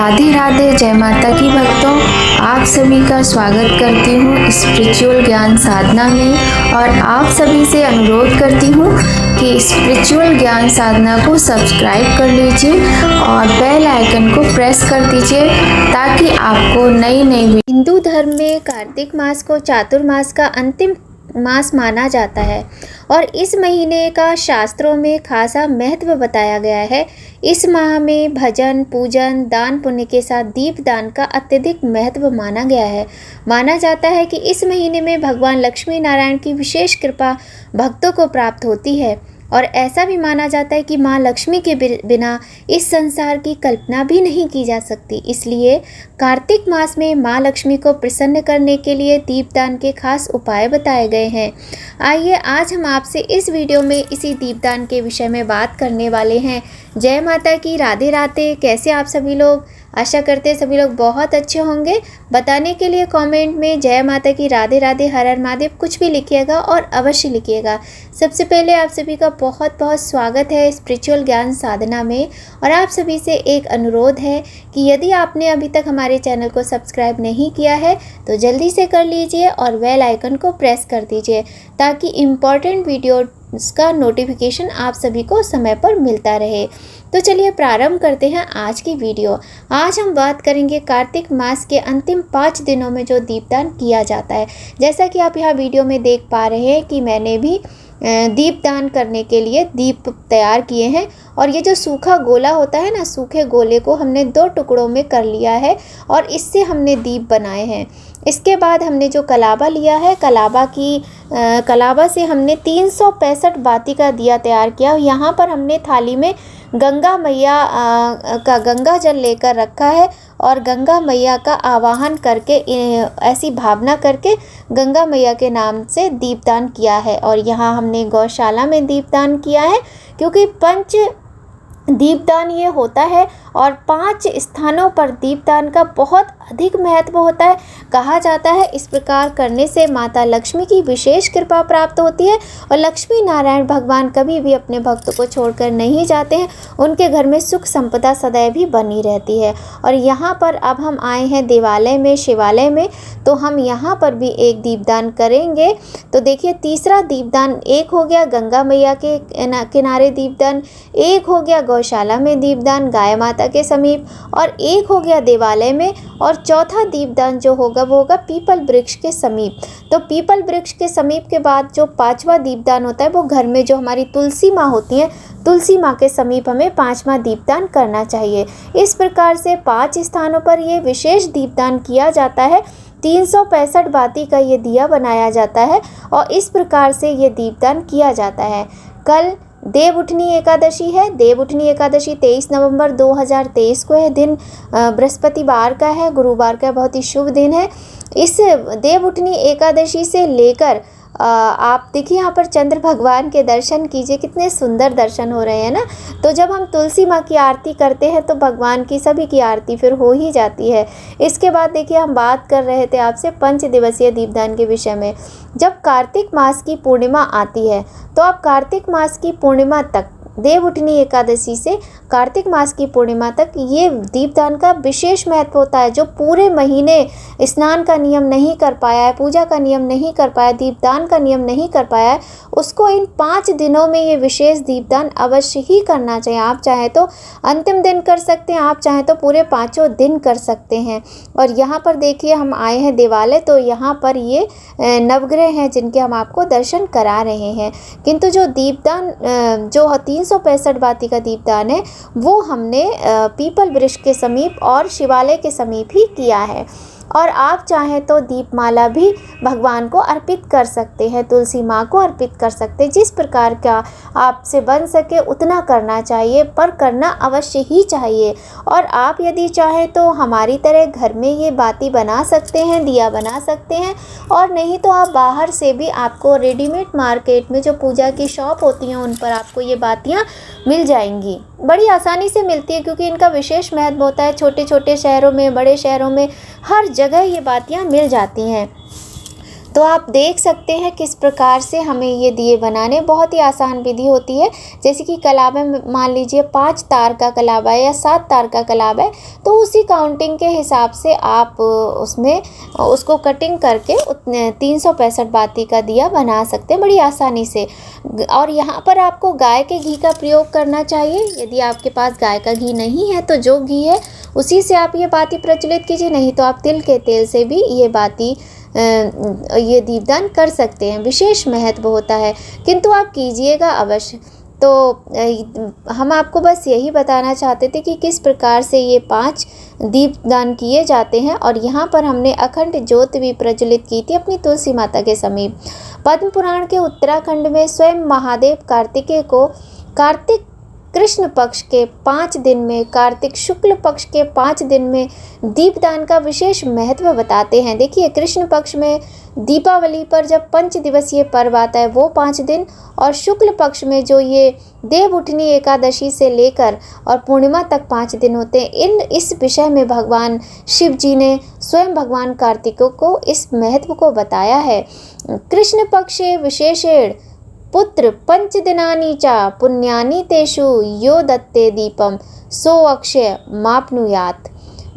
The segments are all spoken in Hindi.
राधे राधे, जय माता की भक्तों। आप सभी का स्वागत करती हूँ स्पिरिचुअल ज्ञान साधना में और आप सभी से अनुरोध करती हूँ कि स्पिरिचुअल ज्ञान साधना को सब्सक्राइब कर लीजिए और बेल आइकन को प्रेस कर दीजिए ताकि आपको नई नई हिंदू धर्म में कार्तिक मास को चातुर्मास का अंतिम मास माना जाता है और इस महीने का शास्त्रों में खासा महत्व बताया गया है। इस माह में भजन, पूजन, दान पुण्य के साथ दीप दान का अत्यधिक महत्व माना गया है। माना जाता है कि इस महीने में भगवान लक्ष्मी नारायण की विशेष कृपा भक्तों को प्राप्त होती है और ऐसा भी माना जाता है कि माँ लक्ष्मी के बिना इस संसार की कल्पना भी नहीं की जा सकती। इसलिए कार्तिक मास में माँ लक्ष्मी को प्रसन्न करने के लिए दीपदान के खास उपाय बताए गए हैं। आइए आज हम आपसे इस वीडियो में इसी दीपदान के विषय में बात करने वाले हैं। जय माता की, राधे राधे। कैसे आप सभी लोग? आशा करते हैं सभी लोग बहुत अच्छे होंगे। बताने के लिए कमेंट में जय माता की, राधे राधे, हर हर महादेव कुछ भी लिखिएगा और अवश्य लिखिएगा। सबसे पहले आप सभी का बहुत बहुत स्वागत है स्पिरिचुअल ज्ञान साधना में और आप सभी से एक अनुरोध है कि यदि आपने अभी तक हमारे चैनल को सब्सक्राइब नहीं किया है तो जल्दी से कर लीजिए और बेल आइकन को प्रेस कर दीजिए ताकि इम्पॉर्टेंट वीडियो का नोटिफिकेशन आप सभी को समय पर मिलता रहे। तो चलिए प्रारंभ करते हैं आज की वीडियो। आज हम बात करेंगे कार्तिक मास के अंतिम 5 दिनों में जो दीपदान किया जाता है। जैसा कि आप यहाँ वीडियो में देख पा रहे हैं कि मैंने भी दीपदान करने के लिए दीप तैयार किए हैं और ये जो सूखा गोला होता है ना, सूखे गोले को हमने 2 टुकड़ों में कर लिया है और इससे हमने दीप बनाए हैं। इसके बाद हमने जो कलाबा लिया है, कलाबा से हमने 365 बाती का दिया तैयार किया। यहाँ पर हमने थाली में गंगा मैया का गंगा जल लेकर रखा है और गंगा मैया का आवाहन करके ऐसी भावना करके गंगा मैया के नाम से दीपदान किया है। और यहाँ हमने गौशाला में दीपदान किया है क्योंकि पंच दीपदान ये होता है और 5 स्थानों पर दीपदान का बहुत अधिक महत्व होता है। कहा जाता है इस प्रकार करने से माता लक्ष्मी की विशेष कृपा प्राप्त होती है और लक्ष्मी नारायण भगवान कभी भी अपने भक्तों को छोड़कर नहीं जाते हैं। उनके घर में सुख संपदा सदैव भी बनी रहती है। और यहाँ पर अब हम आए हैं देवालय में, शिवालय में, तो हम यहाँ पर भी एक दीपदान करेंगे। तो देखिए, तीसरा दीपदान, एक हो गया गंगा मैया के किनारे दीपदान, एक हो गया गौशाला में दीपदान गाय माता के समीप और एक हो गया देवालय में और चौथा दीपदान जो होगा वो होगा पीपल वृक्ष के समीप। तो पीपल वृक्ष के समीप के बाद जो 5वां दीपदान होता है वो घर में जो हमारी तुलसी माँ होती हैं, तुलसी माँ के समीप हमें 5वां दीपदान करना चाहिए। इस प्रकार से 5 स्थानों पर ये विशेष दीपदान किया जाता है। 365 बाती का ये दिया बनाया जाता है और इस प्रकार से ये दीपदान किया जाता है। कल देवउठनी एकादशी है। देवउठनी एकादशी 23 नवंबर 2023 को है। दिन बृहस्पतिवार का है, गुरुवार का बहुत ही शुभ दिन है। इस देवउठनी एकादशी से लेकर आप देखिए यहाँ पर चंद्र भगवान के दर्शन कीजिए, कितने सुंदर दर्शन हो रहे हैं ना। तो जब हम तुलसी माँ की आरती करते हैं तो भगवान की सभी की आरती फिर हो ही जाती है। इसके बाद देखिए, हम बात कर रहे थे आपसे 5 दिवसीय दीपदान के विषय में। जब कार्तिक मास की पूर्णिमा आती है तो अब कार्तिक मास की पूर्णिमा तक, देवउठनी एकादशी से कार्तिक मास की पूर्णिमा तक ये दीपदान का विशेष महत्व होता है। जो पूरे महीने स्नान का नियम नहीं कर पाया है, पूजा का नियम नहीं कर पाया, दीपदान का नियम नहीं कर पाया है, उसको इन 5 दिनों में ये विशेष दीपदान अवश्य ही करना चाहिए। आप चाहे तो अंतिम दिन कर सकते हैं, आप चाहे तो पूरे 5 दिन कर सकते हैं। और यहाँ पर देखिए, हम आए हैं देवालय, तो यहाँ पर ये नवग्रह हैं जिनके हम आपको दर्शन करा रहे हैं। किंतु जो दीपदान जो 365 बाती का दीपदान है वो हमने पीपल वृक्ष के समीप और शिवालय के समीप ही किया है। और आप चाहें तो दीपमाला भी भगवान को अर्पित कर सकते हैं, तुलसी माँ को अर्पित कर सकते हैं। जिस प्रकार का आपसे बन सके उतना करना चाहिए, पर करना अवश्य ही चाहिए। और आप यदि चाहें तो हमारी तरह घर में ये बाती बना सकते हैं, दिया बना सकते हैं, और नहीं तो आप बाहर से भी, आपको रेडीमेड मार्केट में जो पूजा की शॉप होती हैं उन पर आपको ये बातियाँ मिल जाएंगी। बड़ी आसानी से मिलती है क्योंकि इनका विशेष महत्व होता है। छोटे छोटे शहरों में, बड़े शहरों में, हर जगह ये बातियाँ मिल जाती हैं। तो आप देख सकते हैं किस प्रकार से हमें ये दिए बनाने, बहुत ही आसान विधि होती है। जैसे कि कलाब में मान लीजिए 5 तार का कलाब है या 7 तार का कलाब है, तो उसी काउंटिंग के हिसाब से आप उसमें उसको कटिंग करके उतने 365 बाती का दिया बना सकते हैं बड़ी आसानी से। और यहाँ पर आपको गाय के घी का प्रयोग करना चाहिए। यदि आपके पास गाय का घी नहीं है तो जो घी है उसी से आप ये बाती प्रज्वलित कीजिए, नहीं तो आप तिल के तेल से भी ये दीपदान कर सकते हैं। विशेष महत्व होता है, किंतु आप कीजिएगा अवश्य। तो हम आपको बस यही बताना चाहते थे कि किस प्रकार से ये 5 दीपदान किए जाते हैं। और यहाँ पर हमने अखंड ज्योत भी प्रज्वलित की थी अपनी तुलसी माता के समीप। पद्म पुराण के उत्तराखंड में स्वयं महादेव कार्तिकेय को कार्तिक कृष्ण पक्ष के 5 दिन में, कार्तिक शुक्ल पक्ष के 5 दिन में दीपदान का विशेष महत्व बताते हैं। देखिए, कृष्ण पक्ष में दीपावली पर जब 5 दिवसीय पर्व आता है वो 5 दिन, और शुक्ल पक्ष में जो ये देवउठनी एकादशी से लेकर और पूर्णिमा तक 5 दिन होते हैं। इस विषय में भगवान शिव जी ने स्वयं भगवान कार्तिक को इस महत्व को बताया है। कृष्ण पक्षे विशेषेण पुत्र 5 दिनानि च पुण्यानि तेषु यो दत्ते दीपम सो अक्षय माप्नुयात्।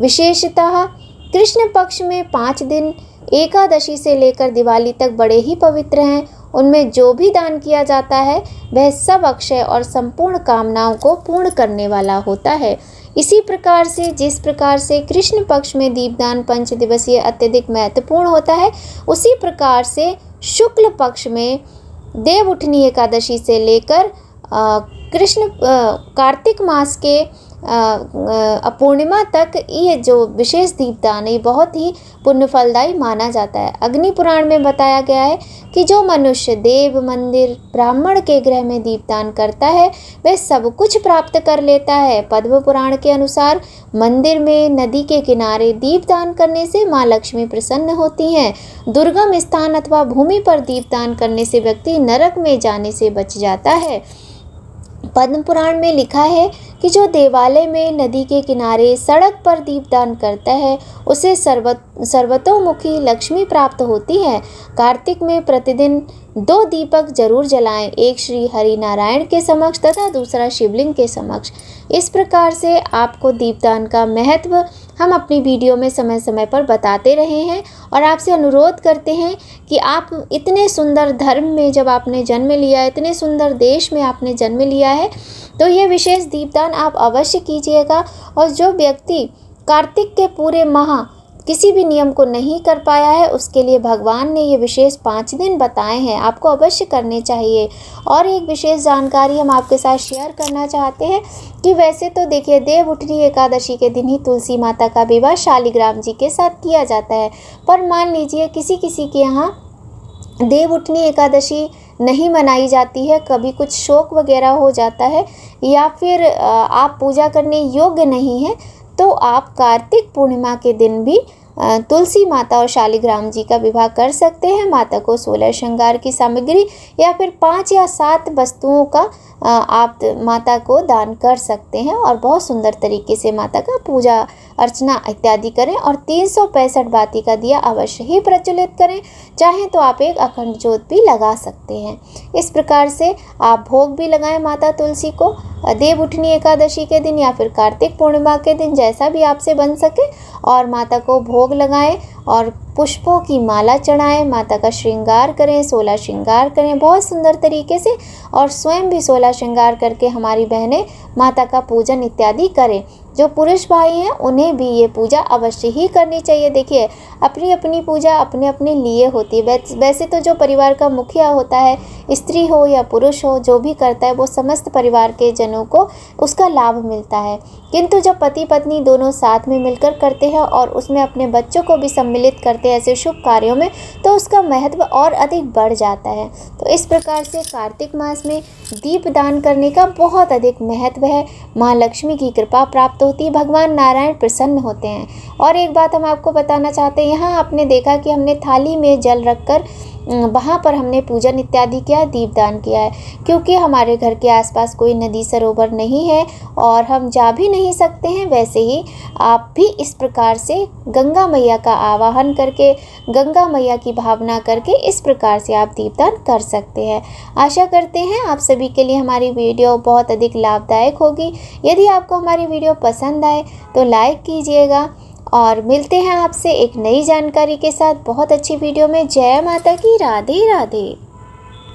विशेषतः कृष्ण पक्ष में 5 दिन एकादशी से लेकर दिवाली तक बड़े ही पवित्र हैं। उनमें जो भी दान किया जाता है वह सब अक्षय और संपूर्ण कामनाओं को पूर्ण करने वाला होता है। इसी प्रकार से जिस प्रकार से कृष्ण पक्ष में दीपदान 5 दिवसीय अत्यधिक महत्वपूर्ण होता है, उसी प्रकार से शुक्ल पक्ष में देवउठनी एकादशी से लेकर कार्तिक मास के पूर्णिमा तक ये जो विशेष दीपदान है बहुत ही पुण्य फलदायी माना जाता है। अग्नि पुराण में बताया गया है कि जो मनुष्य देव, मंदिर, ब्राह्मण के गृह में दीपदान करता है वह सब कुछ प्राप्त कर लेता है। पद्म पुराण के अनुसार मंदिर में, नदी के किनारे दीपदान करने से माँ लक्ष्मी प्रसन्न होती हैं। दुर्गम स्थान अथवा भूमि पर दीपदान करने से व्यक्ति नरक में जाने से बच जाता है। पद्म पुराण में लिखा है कि जो देवालय में, नदी के किनारे, सड़क पर दीपदान करता है उसे सर्वतोमुखी लक्ष्मी प्राप्त होती है। कार्तिक में प्रतिदिन 2 दीपक जरूर जलाएं, एक श्री हरि नारायण के समक्ष तथा दूसरा शिवलिंग के समक्ष। इस प्रकार से आपको दीपदान का महत्व हम अपनी वीडियो में समय समय पर बताते रहे हैं और आपसे अनुरोध करते हैं कि आप इतने सुंदर धर्म में जब आपने जन्म लिया है, इतने सुंदर देश में आपने जन्म लिया है, तो ये विशेष दीपदान आप अवश्य कीजिएगा। और जो व्यक्ति कार्तिक के पूरे माह किसी भी नियम को नहीं कर पाया है उसके लिए भगवान ने ये विशेष 5 दिन बताए हैं, आपको अवश्य करने चाहिए। और एक विशेष जानकारी हम आपके साथ शेयर करना चाहते हैं कि वैसे तो देखिए देवउठनी एकादशी के दिन ही तुलसी माता का विवाह शालिग्राम जी के साथ किया जाता है, पर मान लीजिए किसी के यहाँ देवउठनी एकादशी नहीं मनाई जाती है, कभी कुछ शोक वगैरह हो जाता है या फिर आप पूजा करने योग्य नहीं है, तो आप कार्तिक पूर्णिमा के दिन भी तुलसी माता और शालिग्राम जी का विवाह कर सकते हैं। माता को 16 श्रृंगार की सामग्री या फिर 5 या 7 वस्तुओं का आप माता को दान कर सकते हैं और बहुत सुंदर तरीके से माता का पूजा अर्चना इत्यादि करें। और 365 बाती का दिया अवश्य ही प्रज्वलित करें, चाहें तो आप एक अखंड ज्योत भी लगा सकते हैं। इस प्रकार से आप भोग भी लगाएं माता तुलसी को देवउठनी एकादशी के दिन या फिर कार्तिक पूर्णिमा के दिन, जैसा भी आपसे बन सके, और माता को भोग लगाएं और पुष्पों की माला चढ़ाएं, माता का श्रृंगार करें, 16 श्रृंगार करें बहुत सुंदर तरीके से, और स्वयं भी 16 श्रृंगार करके हमारी बहनें माता का पूजन इत्यादि करें। जो पुरुष भाई हैं उन्हें भी ये पूजा अवश्य ही करनी चाहिए। देखिए, अपनी अपनी पूजा अपने अपने लिए होती है। वैसे तो जो परिवार का मुखिया होता है, स्त्री हो या पुरुष हो, जो भी करता है वो समस्त परिवार के जनों को उसका लाभ मिलता है। किंतु जब पति पत्नी दोनों साथ में मिलकर करते हैं और उसमें अपने बच्चों को भी सम्मिलित करते हैं ऐसे शुभ कार्यों में, तो उसका महत्व और अधिक बढ़ जाता है। तो इस प्रकार से कार्तिक मास में दीप दान करने का बहुत अधिक महत्व है। माँ लक्ष्मी की कृपा प्राप्त होती है, भगवान नारायण प्रसन्न होते हैं। और एक बात हम आपको बताना चाहते हैं, यहाँ आपने देखा कि हमने थाली में जल रखकर वहाँ पर हमने पूजन इत्यादि किया, दीपदान किया है। क्योंकि हमारे घर के आसपास कोई नदी सरोवर नहीं है और हम जा भी नहीं सकते हैं, वैसे ही आप भी इस प्रकार से गंगा मैया का आवाहन करके, गंगा मैया की भावना करके इस प्रकार से आप दीपदान कर सकते हैं। आशा करते हैं आप सभी के लिए हमारी वीडियो बहुत अधिक लाभदायक होगी। यदि आपको हमारी वीडियो पसंद आए तो लाइक कीजिएगा और मिलते हैं आपसे एक नई जानकारी के साथ बहुत अच्छी वीडियो में। जय माता की, राधे राधे।